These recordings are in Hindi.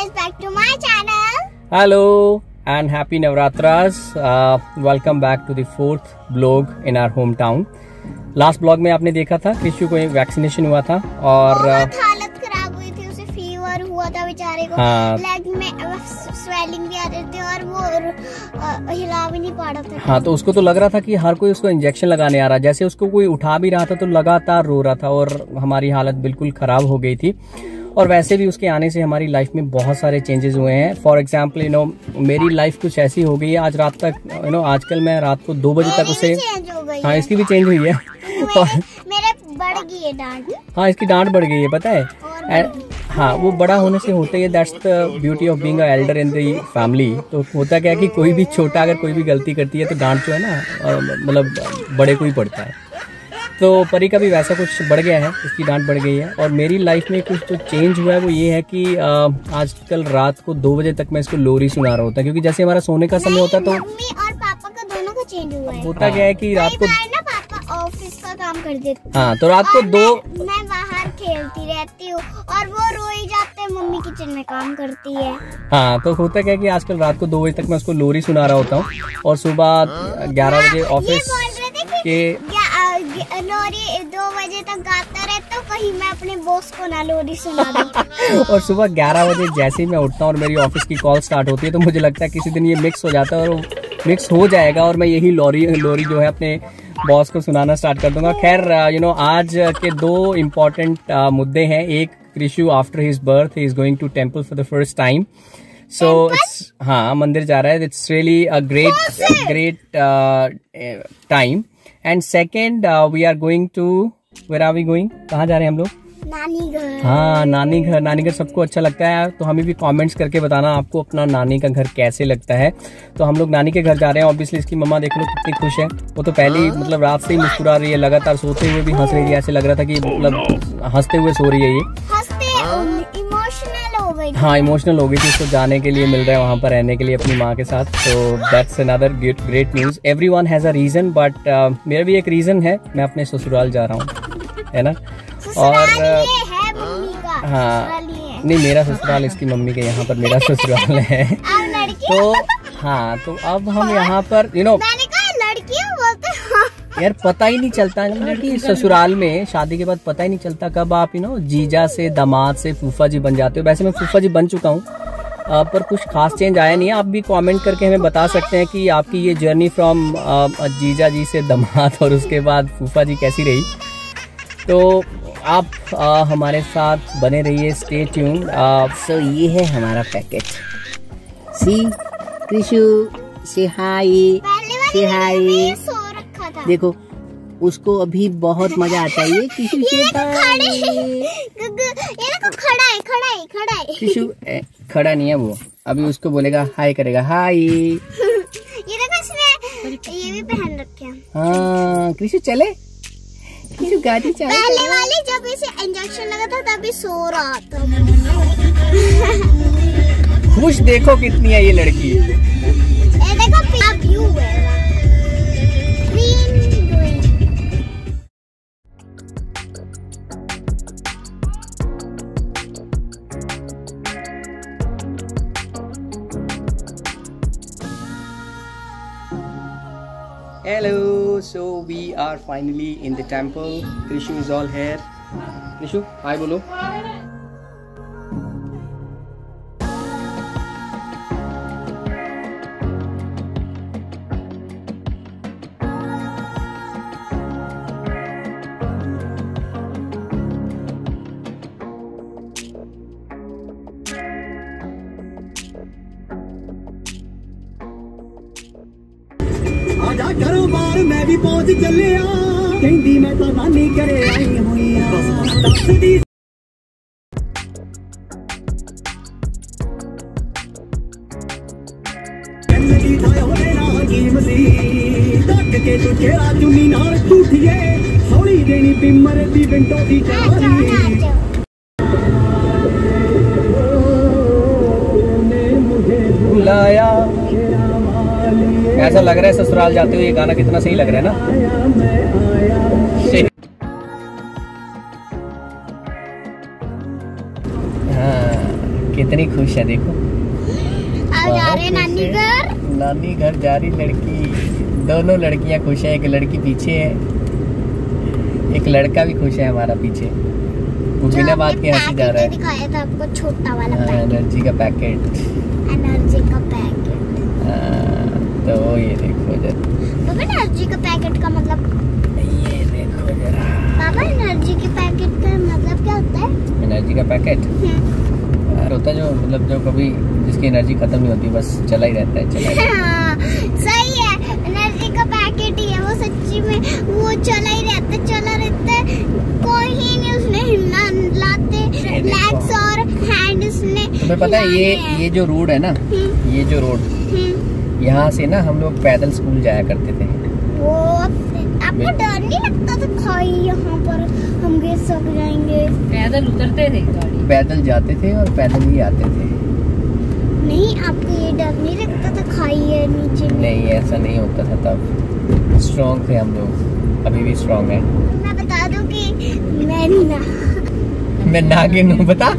guys back to my channel. Hello and happy Navratras. Welcome back to the fourth vlog in our hometown. Last blog में आपने देखा था कृषु को वैक्सीनेशन हुआ था और हालत खराब हुई थी, उसे फीवर हुआ था बेचारे को। हाँ, लेग में स्वेलिंग भी आ रही थी और वो हिला भी नहीं पा रहा था। हाँ, तो उसको तो लग रहा था कि हर कोई उसको इंजेक्शन लगाने आ रहा है। जैसे उसको कोई उठा भी रहा था तो लगातार रो रहा था और हमारी हालत बिल्कुल खराब हो गई थी। और वैसे भी उसके आने से हमारी लाइफ में बहुत सारे चेंजेस हुए हैं। फॉर एग्जाम्पल मेरी लाइफ कुछ ऐसी हो गई है आज रात तक आजकल मैं रात को 2 बजे तक उसे, हाँ, इसकी भी चेंज हुई है और मेरे बढ़ गई है डांट। हाँ, इसकी डांट बढ़ गई है, पता है। हाँ, वो बड़ा होने से होता है, that's the beauty of being a elder in the family. तो होता क्या है कि कोई भी छोटा अगर कोई भी गलती करती है तो डांट जो है ना मतलब बड़े को ही पड़ता है। तो परी का भी वैसा कुछ बढ़ गया है, इसकी डांट बढ़ गई है। और मेरी लाइफ में कुछ जो चेंज हुआ है वो ये है कि आजकल रात को 2 बजे तक मैं इसको लोरी सुना रहा होता है, क्योंकि जैसे हमारा सोने का समय होता है तो मम्मी और पापा का दोनों का चेंज हुआ है। होता क्या है कि रात को ना पापा ऑफिस का काम कर देते। हाँ, तो रात को मैं बाहर खेलती रहती हूँ और वो रो ही जाते हैं, मम्मी किचन में काम करती है। हाँ, तो होता क्या है कि आजकल रात को 2 बजे तक मैं उसको लोरी सुना रहा होता हूँ और सुबह 11 बजे ऑफिस के लोरी 2 बजे तक गाता रहता हूँ, कहीं मैं अपने बॉस को ना लोरी सुना दूं। और सुबह 11 बजे जैसे ही मैं उठता हूँ और मेरी ऑफिस की कॉल स्टार्ट होती है तो मुझे लगता है किसी दिन ये मिक्स हो जाता है और मिक्स हो जाएगा और मैं यही लोरी जो है अपने बॉस को सुनाना स्टार्ट कर दूंगा। खैर आज के 2 इम्पोर्टेंट मुद्दे हैं। एक, Krishu after his birth he is going to temple for the first time. So हाँ, मंदिर जा रहा है। It's really a great time. And second, we are going to, where are we going, कहाँ जा रहे हैं हम लोग? नानी घर। हाँ, नानी घर। नानी घर सबको अच्छा लगता है, तो हमें भी कमेंट्स करके बताना आपको अपना नानी का घर कैसे लगता है। तो हम लोग नानी के घर जा रहे हैं। ऑब्वियसली इसकी मम्मा देख लो कितनी खुश है, वो तो पहले ही मतलब रात से ही मुस्कुरा रही है, लगातार सोते हुए भी हंस रही है। ऐसे लग रहा था कि मतलब हंसते हुए सो रही है ये। इमोशनल हो गई। हाँ, इमोशनल हो गई थी। उसको जाने के लिए मिल रहा है वहाँ पर रहने के लिए अपनी माँ के साथ। तो that's another great news. Everyone has a reason, but मेरा भी एक रीजन है, मैं अपने ससुराल जा रहा हूँ, है ना। और हाँ, नहीं, मेरा ससुराल इसकी मम्मी के यहाँ पर मेरा ससुराल है। तो हाँ, तो अब हम यहाँ पर यार पता ही नहीं चलता कि ससुराल में शादी के बाद पता ही नहीं चलता कब आप जीजा से, दामाद से फूफा जी बन जाते हो। वैसे मैं फूफा जी बन चुका हूँ, पर कुछ खास चेंज आया नहीं है। आप भी कमेंट करके हमें बता सकते हैं कि आपकी ये जर्नी फ्रॉम जीजा जी से दामाद और उसके बाद फूफा जी कैसी रही। तो आप हमारे साथ बने रहिए, स्टे ट्यून्ड। सो ये है हमारा पैकेट। सी कृषु, से हाय, से हाय। देखो उसको अभी बहुत मजा आता है। ये कृषु कृषु खड़ा नहीं है, वो अभी उसको बोलेगा हाय करेगा, हाय। ये भी पहन रखे हैं। हाँ, कृषु चले, कृषु गाड़ी चले। पहले वाले जब इसे इंजेक्शन लगा था तभी सो रहा था। खुश देखो कितनी है ये लड़की। देखो व्यू है। Hello, so we are finally in the temple. Krishu is all here. Krishu, hi bolo. आजा करो बार मैं भी पहुंच चलिया, कहती मैं तो नानी करे आई हुई दस दी। लगी था होने ना हकीम सी, तक के तू चेहरा चुनी नाल झूठिए, हौली देनी बिमर दी बिंटो दी चारी। बुलाया ऐसा लग रहा है ससुराल जाते हुए ये गाना कितना सही लग रहा है ना। हाँ, कितनी खुश है देखो। अब जा रहे हैं नानी घर। नानी घर जा रही लड़की। दोनों लड़कियां खुश है, एक लड़की पीछे है, एक लड़का भी खुश है हमारा पीछे। वो बिना बात के हंसी जा रहा है। दिखाया था आपको छोटा वाला एनर्जी का पैकेट। एनर्जी का पैकेट। तो ये देखो जरा। पापा एनर्जी का पैकेट का मतलब, ये देखो जरा। पापा एनर्जी के पैकेट का मतलब क्या होता है? एनर्जी का पैकेट यार होता है जो मतलब जो कभी जिसकी एनर्जी खत्म नहीं होती, बस चला ही रहता है, चला ही रहता है। सही है, एनर्जी का पैकेट ही है वो। सच्ची में वो चला ही रहता है, चला रहता है, कोई ही नहीं उसने हिलना लाते। लेग्स और हैंड उसने। तुम्हें पता है ये जो रोड है ना, ये जो रोड यहाँ से ना हम लोग पैदल स्कूल जाया करते थे। वो आपको डर नहीं लगता था खाई यहाँ पर हम गिर सक जाएंगे? पैदल उतरते थे गाड़ी, पैदल जाते थे और पैदल ही आते थे। नहीं, आपको ये डर नहीं लगता था खाई है नीचे में? नहीं, ऐसा नहीं होता था तब। स्ट्रॉन्ग थे हम लोग, अभी भी स्ट्रॉन्ग है। मैं बता दूं कि मैं नागिन हूँ, बता।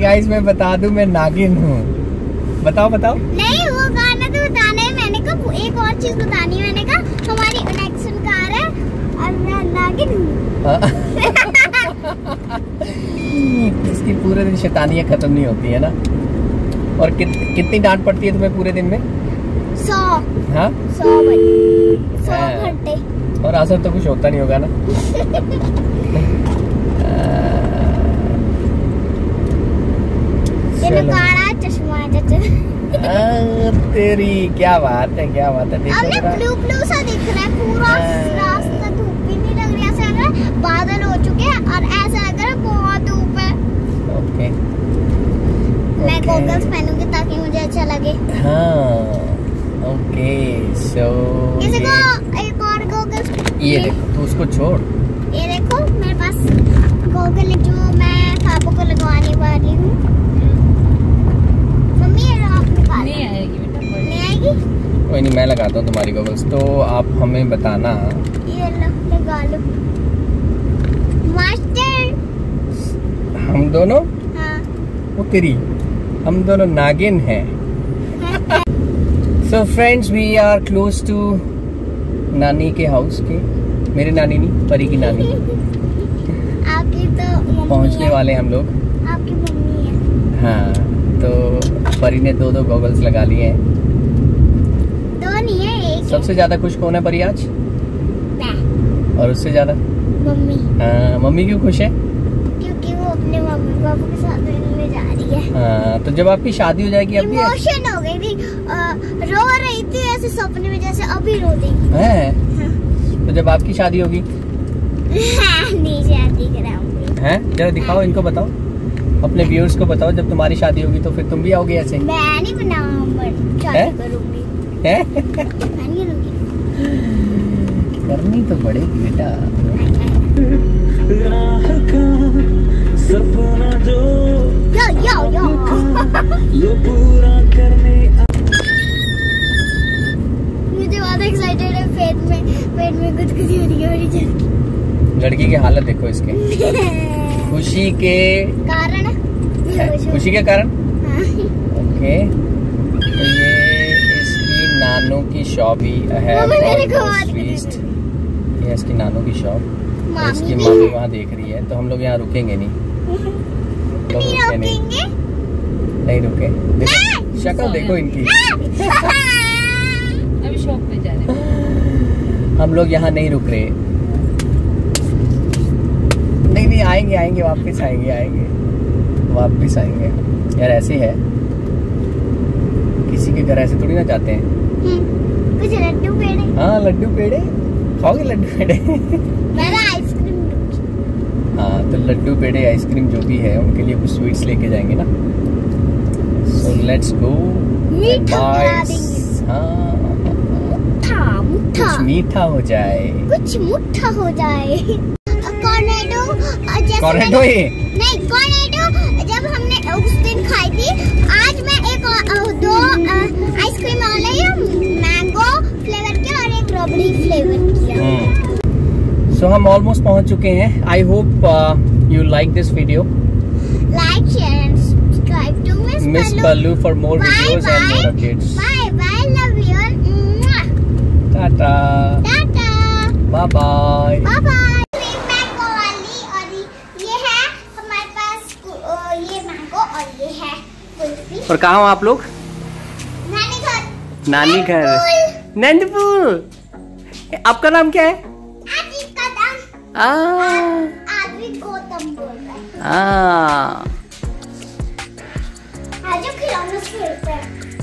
गाइस मैं बता दूं मैं नागिन हूँ। बताओ बताओ। नहीं, वो गाना तो बताना है। मैंने कहा एक और चीज बतानी है। मैंने कहा हमारी इलेक्शन कार है और मैं नागिन हूँ। इसकी पूरे दिन शैतानियाँ खत्म नहीं होती है ना। और कितनी डांट पड़ती है तुम्हें पूरे दिन में? 100। हाँ 100 घंटे। और असर तो कुछ होता नहीं होगा ना। काला चश्मा तेरी क्या बात है, क्या बात है। देखो ब्लू ब्लू सा दिख रहा है पूरा रास्ता। धूप भी नहीं लग रही, ऐसा लग रहा है बादल हो चुके हैं और ऐसा लग रहा है बहुत धूप है। ओके मैं गॉगल्स पहनूंगी ताकि मुझे अच्छा लगे। हाँ ओके सो किसी को एक और गॉगल्स। ये देखो, तू उसको छोड़। ये देखो मेरे पास गॉगल है जो मैं पापा को लगवाने वाली हूँ। मम्मी ये आप निकाल। नहीं आएगी बेटा, नहीं आएगी? कोई नहीं, मैं लगाता हूँ तुम्हारी गॉगल्स। तो आप हमें बताना। ये लगा लो मास्टर। हम दोनों हाँ। वो तेरी हम दोनों नागिन हैं। So friends we are close to नानी के हाउस के। मेरी नानी नहीं, परी की नानी। आपकी तो मम्मी पहुंचने है। वाले हम लोग। आपकी मम्मी है। हाँ तो परी ने दो गॉगल्स लगा लिए हैं। दो नहीं है, एक सबसे ज्यादा खुश कौन है परी आज? मैं। और उससे ज्यादा मम्मी। हाँ, मम्मी क्यों खुश है? क्योंकि वो अपने मम्मी पापा के साथ रहने जा रही है। हाँ, तो जब आपकी शादी हो जाएगी अभी इमोशन हो गई थी। रो रही थी ऐसे सपने में जैसे अभी रो देगी। है। हाँ। तो जब आपकी शादी होगी नहीं शादी कराऊंगी। हैं, जरा दिखाओ, इनको बताओ, अपने व्यूअर्स को बताओ, जब तुम्हारी शादी होगी तो फिर तुम भी आओगे ऐसे? मैं नहीं बनाऊंगी, शादी करूंगी। हैं? मैं नहीं करूंगी। करनी तो पड़ेगी बेटा। सपना जो यो पूरा करने। मुझे बहुत एक्साइटेड है। पेट में गुदगुदी हो रही है मेरी जल्दी। लड़की की हालत देखो इसके। खुशी के कारण खुशी के कारण। हाँ। ओके, तो ये इसकी नानू की शॉप ही है। मम्मी मेरे को बात ये इसकी नानू की शॉप। मामी इसकी भी। मम्मी वहाँ देख रही है, तो हम लोग यहाँ रुकेंगे नहीं। लोग रुके नहीं, नहीं रुके। देखो शक्ल देखो इनकी। अभी शॉप पे जा रहे हैं। हम लोग यहाँ नहीं रुक रहे। नहीं आएंगे वापस आएंगे। यार ऐसे है, किसी के घर ऐसे थोड़ी ना जाते हैं। कुछ लड्डू पेड़े। हाँ लड्डू पेड़े खाओगे? लड्डू पेड़े मेरा आइसक्रीम लूंगी। हाँ तो लड्डू पेड़े आइसक्रीम जो भी है उनके लिए कुछ स्वीट्स लेके जाएंगे ना। So let's go. मीठा खिला देंगे। हाँ मुट्ठा कुछ मीठा हो जाए, कुछ मुट्ठा हो जाए। कॉर्नेटो ये नहीं, कॉर्नेटो जब हमने उस दिन खाई थी। आज मैं दो आइसक्रीम और लाई, मैंगो फ्लेवर की और एक रबड़ी फ्लेवर की। सो हम ऑलमोस्ट पहुंच चुके हैं। I hope you like this video. Like, share and subscribe to Miss Pallu for more videos and more updates. Bye bye. Love you. Mwah. Tata. Tata. Bye bye. Bye bye. Mango वाली और ये है हमारे पास ये मैंगो और ये है कुल्फी। और कहाँ हो आप लोग? नानी घर। नानी घर। नंदपुर। आपका नाम क्या है? आदि कदम। आदि गौतम बोल रहा है। आज खिलौने खेलते हैं।